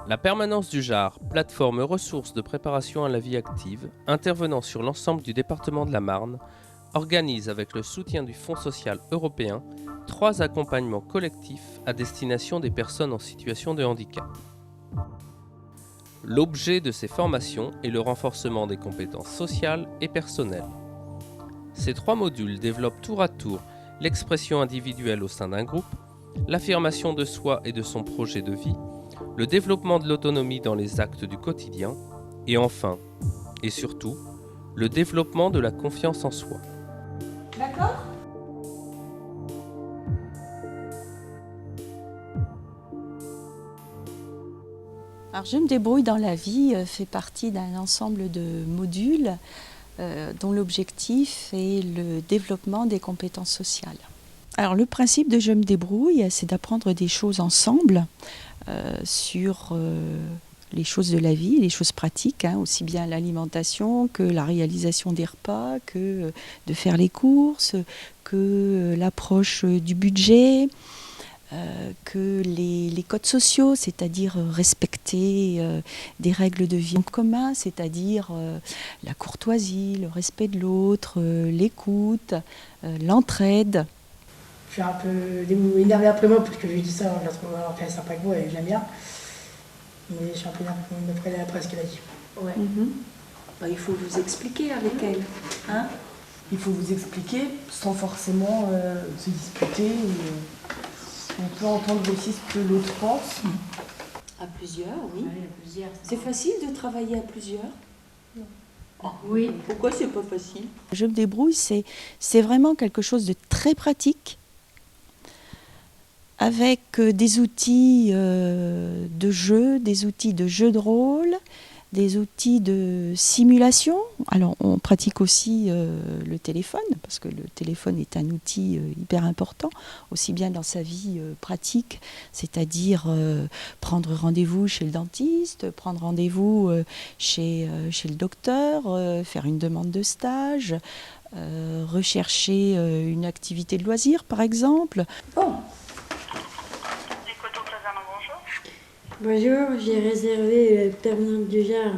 La permanence du JAR, plateforme ressources de préparation à la vie active, intervenant sur l'ensemble du département de la Marne, organise avec le soutien du Fonds social européen 3 accompagnements collectifs à destination des personnes en situation de handicap. L'objet de ces formations est le renforcement des compétences sociales et personnelles. Ces 3 modules développent tour à tour l'expression individuelle au sein d'un groupe, l'affirmation de soi et de son projet de vie, le développement de l'autonomie dans les actes du quotidien, et enfin, et surtout, le développement de la confiance en soi. D'accord ? Alors, Je me débrouille dans la vie fait partie d'un ensemble de modules dont l'objectif est le développement des compétences sociales. Alors le principe de Je me débrouille, c'est d'apprendre des choses ensemble sur les choses de la vie, les choses pratiques, aussi bien l'alimentation que la réalisation des repas, que de faire les courses, que l'approche du budget, que les codes sociaux, c'est-à-dire respecter des règles de vie en commun, c'est-à-dire la courtoisie, le respect de l'autre, l'écoute, l'entraide. Je suis un peu énervée après moi parce que je lui dis ça, je la trouve alors qu'elle est sympa avec moi et je l'aime bien. Mais je suis un peu énervée après ce qu'elle a dit. Ouais. Il faut vous expliquer avec elle. Hein ? Il faut vous expliquer sans forcément se disputer. On peut entendre aussi ce que l'autre pense. À plusieurs, oui. Oui, à plusieurs. C'est facile de travailler à plusieurs ? Oui. Pourquoi c'est pas facile ? Je me débrouille, c'est vraiment quelque chose de très pratique, avec des outils de jeu, des outils de jeu de rôle, des outils de simulation. Alors on pratique aussi le téléphone, parce que le téléphone est un outil hyper important, aussi bien dans sa vie pratique, c'est-à-dire prendre rendez-vous chez le dentiste, prendre rendez-vous chez le docteur, faire une demande de stage, rechercher une activité de loisir par exemple. Bonjour, j'ai réservé le permanent du JAR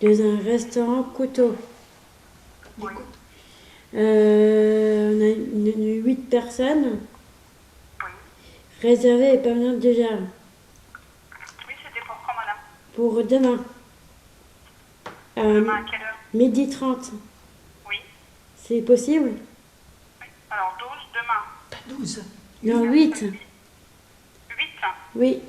dans un restaurant Couteau. Oui. On a 8 personnes. Oui. Réservé le permanent du JAR Oui, c'était pour quand, madame? pour demain. Demain à quelle heure? 12h30. Oui. C'est possible? Oui. Alors, 12, demain. Pas 12. Non, 8. 8. Oui,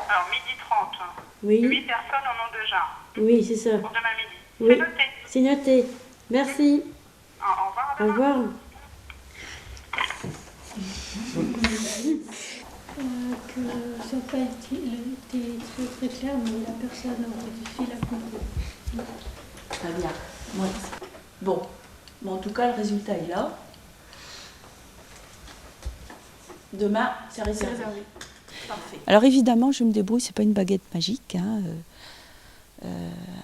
Alors, 12h30. oui, 8 personnes au nom de JAR. oui, c'est ça. Pour demain midi. Oui. C'est noté. C'est noté. Merci. Au revoir. à Au demain. revoir. Que ça n'a pas été très clair, mais la personne a modifié la photo. Très bien. Ouais. Bon, en tout cas, le résultat est là. Demain, c'est réservé. Parfait. Alors évidemment, Je me débrouille, c'est pas une baguette magique.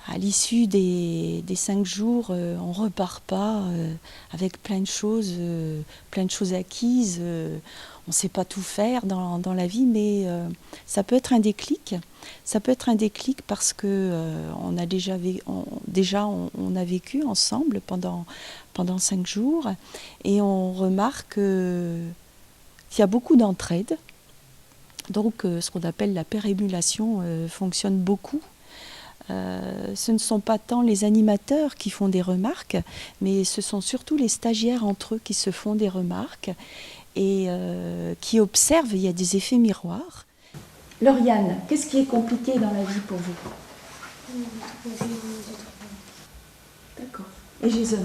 À l'issue des 5 jours, on repart pas avec plein de choses acquises. On ne sait pas tout faire dans la vie, mais ça peut être un déclic. Ça peut être un déclic parce que on a vécu ensemble pendant 5 jours et on remarque qu'il y a beaucoup d'entraide. Donc ce qu'on appelle la pérémulation fonctionne beaucoup. Ce ne sont pas tant les animateurs qui font des remarques, mais ce sont surtout les stagiaires entre eux qui se font des remarques et qui observent. Il y a des effets miroirs. Lauriane, qu'est-ce qui est compliqué dans la vie pour vous? D'accord. Et Jason?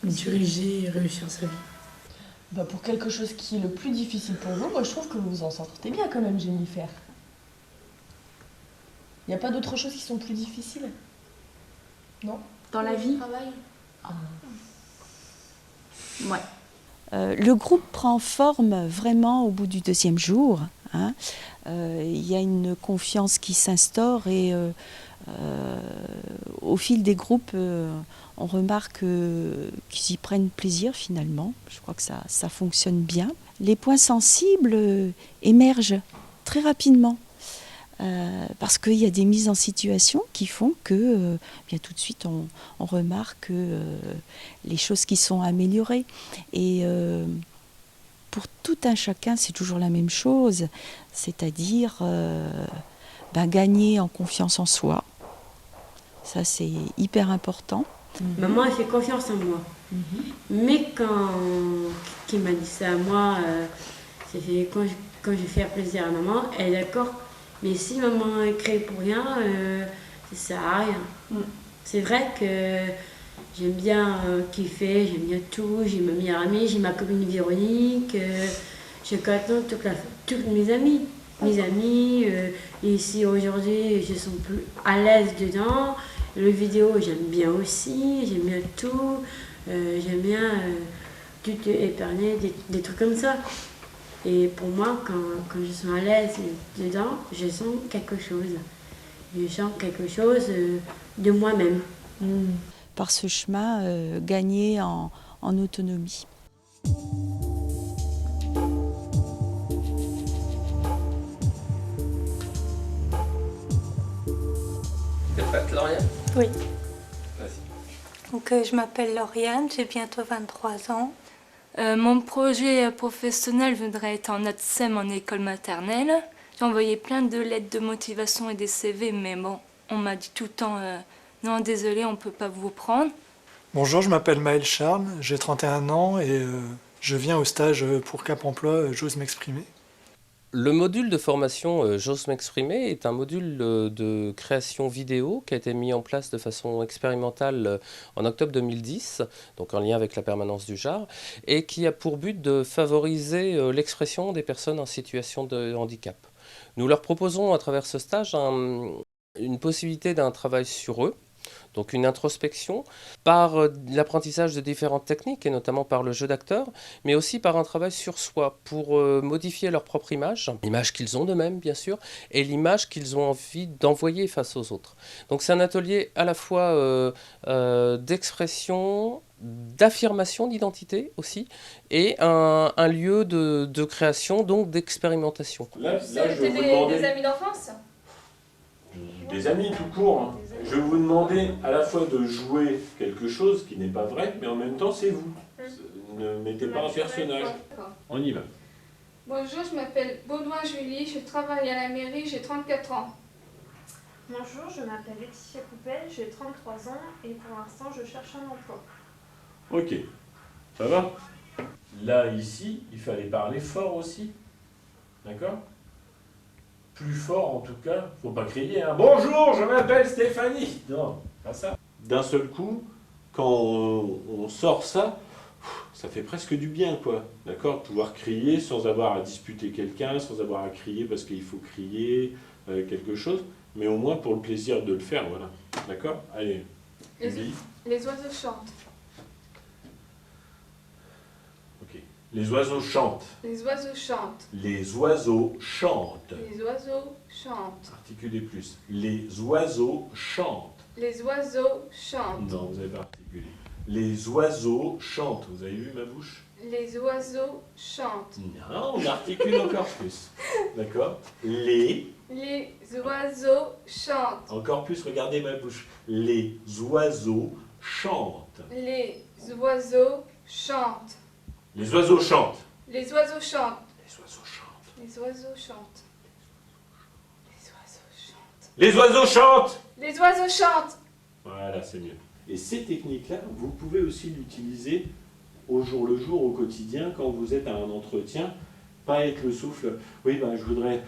Diriger et réussir sa vie. Bah pour quelque chose qui est le plus difficile pour vous, moi je trouve que vous vous en sortez bien quand même, Jennifer. Il n'y a pas d'autres choses qui sont plus difficiles? Non? Dans la vie? Ouais. Le groupe prend forme vraiment au bout du 2e jour. Il y a une confiance qui s'instaure et au fil des groupes, On remarque qu'ils y prennent plaisir finalement. Je crois que ça fonctionne bien. Les points sensibles émergent très rapidement. Parce qu'il y a des mises en situation qui font que bien tout de suite on remarque les choses qui sont améliorées. Et pour tout un chacun, c'est toujours la même chose, c'est-à-dire gagner en confiance en soi. Ça, c'est hyper important. Maman, elle fait confiance en moi. Mais qui m'a dit ça à moi, c'est quand je vais faire plaisir à maman, elle est d'accord. Mais si maman est créée pour rien, ça sert à rien. C'est vrai que j'aime bien kiffer, j'aime bien tout. J'ai ma meilleure amie, j'ai ma copine Véronique. Je connais toutes mes amies. Mes amis, ici aujourd'hui, je suis plus à l'aise dedans. Le vidéo, j'aime bien aussi, j'aime bien tout. J'aime bien tout épargner, des trucs comme ça. Et pour moi, quand je suis à l'aise dedans, je sens quelque chose. Je sens quelque chose de moi-même. Par ce chemin, gagner en autonomie. T'es prête, Lauriane ? Oui. Vas-y. Donc, je m'appelle Lauriane, j'ai bientôt 23 ans. Mon projet professionnel voudrait être en ATSEM en école maternelle. J'ai envoyé plein de lettres de motivation et des CV, mais bon, on m'a dit tout le temps non, désolé, on ne peut pas vous prendre. Bonjour, je m'appelle Maël Charles, j'ai 31 ans et je viens au stage pour Cap Emploi J'ose m'exprimer. Le module de formation J'ose m'exprimer est un module de création vidéo qui a été mis en place de façon expérimentale en octobre 2010, donc en lien avec la permanence du JAR, et qui a pour but de favoriser l'expression des personnes en situation de handicap. Nous leur proposons à travers ce stage une possibilité d'un travail sur eux, donc une introspection, par l'apprentissage de différentes techniques, et notamment par le jeu d'acteur, mais aussi par un travail sur soi, pour modifier leur propre image, l'image qu'ils ont d'eux-mêmes bien sûr, et l'image qu'ils ont envie d'envoyer face aux autres. Donc c'est un atelier à la fois d'expression, d'affirmation d'identité aussi, et un lieu de création, donc d'expérimentation. Là, je vais vous demander... Des amis d'enfance ? Des amis tout court. Hein. Je vais vous demander à la fois de jouer quelque chose qui n'est pas vrai, mais en même temps c'est vous. Ne mettez pas un personnage. On y va. Bonjour, je m'appelle Baudouin Julie, je travaille à la mairie, j'ai 34 ans. Bonjour, je m'appelle Laetitia Coupel, j'ai 33 ans et pour l'instant je cherche un emploi. Ok, ça va? Là, ici, il fallait parler fort aussi. D'accord? Plus fort en tout cas, faut pas crier. Hein. Bonjour, je m'appelle Stéphanie. Non, pas ça. D'un seul coup, quand on sort ça, ça fait presque du bien, quoi. D'accord? Pouvoir crier sans avoir à disputer quelqu'un, sans avoir à crier parce qu'il faut crier quelque chose, mais au moins pour le plaisir de le faire, voilà. D'accord? Allez. Les oiseaux chantent. Ok. Les oiseaux chantent. Les oiseaux chantent. Les oiseaux chantent. Les oiseaux chantent. Articulez plus. Les oiseaux chantent. Les oiseaux chantent. Non, vous n'avez pas articulé. Les oiseaux chantent. Vous avez vu ma bouche? Les oiseaux chantent. Non, on articule encore plus. D'accord? Les oiseaux chantent. Encore plus, regardez ma bouche. Les oiseaux chantent. Les oiseaux chantent. Les oiseaux chantent. Les oiseaux chantent. Les oiseaux chantent. Les oiseaux chantent. Les oiseaux chantent. Les oiseaux chantent. Voilà, c'est mieux. Et ces techniques-là, vous pouvez aussi l'utiliser au jour le jour, au quotidien, quand vous êtes à un entretien. Pas être le souffle. Oui, ben, je voudrais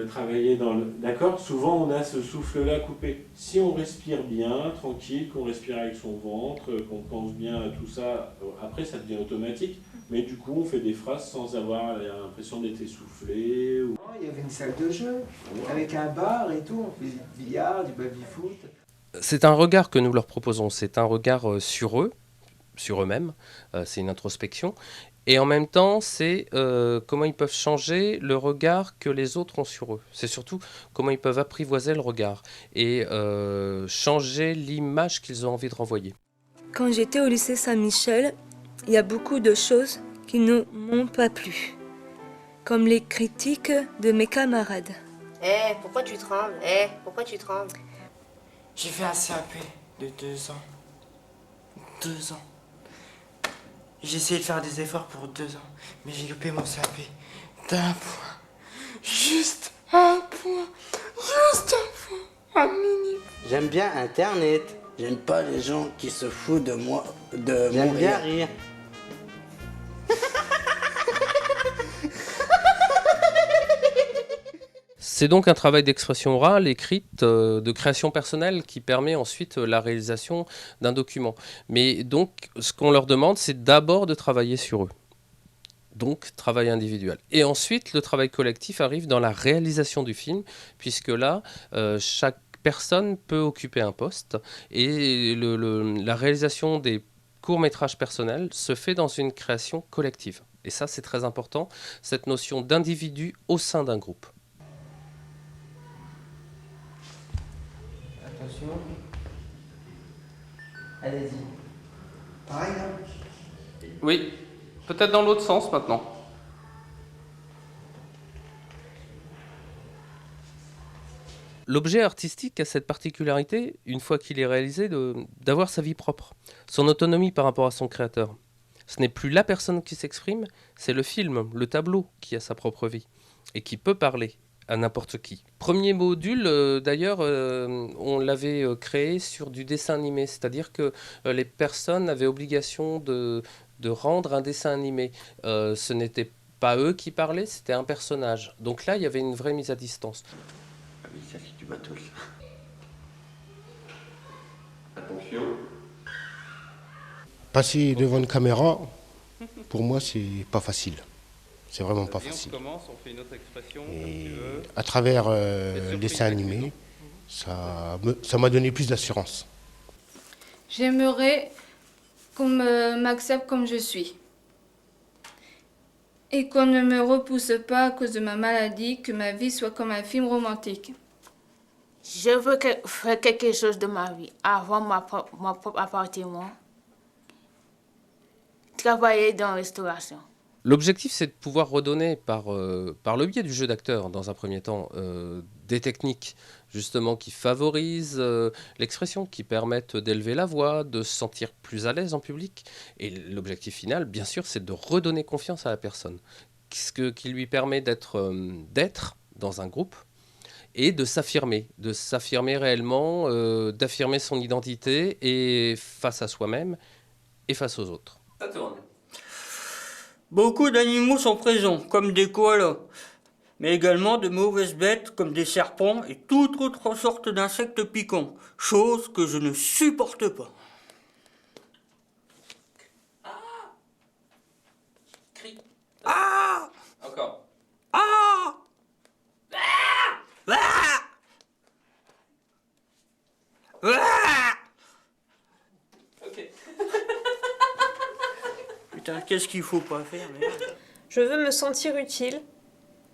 travailler dans le... D'accord? Souvent, on a ce souffle-là coupé. Si on respire bien, tranquille, qu'on respire avec son ventre, qu'on pense bien à tout ça, après, ça devient automatique. Mais du coup, on fait des phrases sans avoir l'impression d'être essoufflé. Ou... Il y avait une salle de jeu, avec un bar et tout. On fait du billard, du baby-foot. C'est un regard que nous leur proposons. C'est un regard sur eux, sur eux-mêmes. C'est une introspection. Et en même temps, c'est comment ils peuvent changer le regard que les autres ont sur eux. C'est surtout comment ils peuvent apprivoiser le regard et changer l'image qu'ils ont envie de renvoyer. Quand j'étais au lycée Saint-Michel, il y a beaucoup de choses qui ne m'ont pas plu, comme les critiques de mes camarades. Pourquoi tu trembles pourquoi tu trembles? J'ai fait un CAP de 2 ans. 2 ans. J'ai essayé de faire des efforts pour 2 ans, mais j'ai loupé mon CAP d'un point. Juste un point. Juste un point. Un minimum. J'aime bien Internet. J'aime pas les gens qui se foutent de moi, de J'aime mon bien rire. rire. C'est donc un travail d'expression orale, écrite, de création personnelle qui permet ensuite la réalisation d'un document. Mais donc, ce qu'on leur demande, c'est d'abord de travailler sur eux. Donc, travail individuel. Et ensuite, le travail collectif arrive dans la réalisation du film, puisque là, chaque personne peut occuper un poste et la réalisation des courts-métrages personnels se fait dans une création collective. Et ça, c'est très important, cette notion d'individu au sein d'un groupe. Attention. Allez-y. Pareil, là? Oui, peut-être dans l'autre sens maintenant. L'objet artistique a cette particularité, une fois qu'il est réalisé, d'avoir sa vie propre, son autonomie par rapport à son créateur. Ce n'est plus la personne qui s'exprime, c'est le film, le tableau qui a sa propre vie et qui peut parler à n'importe qui. Premier module, d'ailleurs, on l'avait créé sur du dessin animé, c'est-à-dire que les personnes avaient obligation de rendre un dessin animé. Ce n'était pas eux qui parlaient, c'était un personnage. Donc là, il y avait une vraie mise à distance. Ah oui, ça c'est du matos. Attention. Passer devant une caméra, pour moi, c'est pas facile. C'est vraiment pas facile. On commence, on fait une autre expression. Et à travers le dessin animé, ça m'a donné plus d'assurance. J'aimerais qu'on m'accepte comme je suis. Et qu'on ne me repousse pas à cause de ma maladie, que ma vie soit comme un film romantique. Je veux faire quelque chose de ma vie, avoir mon propre appartement, travailler dans la restauration. L'objectif, c'est de pouvoir redonner par le biais du jeu d'acteur, dans un premier temps, des techniques justement qui favorisent l'expression, qui permettent d'élever la voix, de se sentir plus à l'aise en public. Et l'objectif final, bien sûr, c'est de redonner confiance à la personne, qui lui permet d'être dans un groupe et de s'affirmer réellement, d'affirmer son identité et face à soi-même et face aux autres. Ça tourne. Beaucoup d'animaux sont présents, comme des koalas, mais également de mauvaises bêtes comme des serpents et toute autre sorte d'insectes piquants, chose que je ne supporte pas. Cri. Ah! Encore. Ah! Ah! Ah! Ok. Putain, qu'est-ce qu'il faut pas faire, merde. Je veux me sentir utile,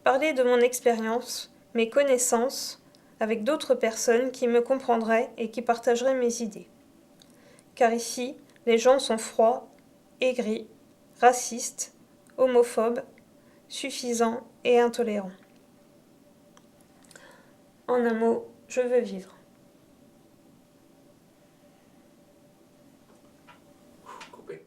parler de mon expérience, mes connaissances, avec d'autres personnes qui me comprendraient et qui partageraient mes idées. Car ici, les gens sont froids, aigris, racistes, homophobes, suffisants et intolérants. En un mot, je veux vivre. Coupé.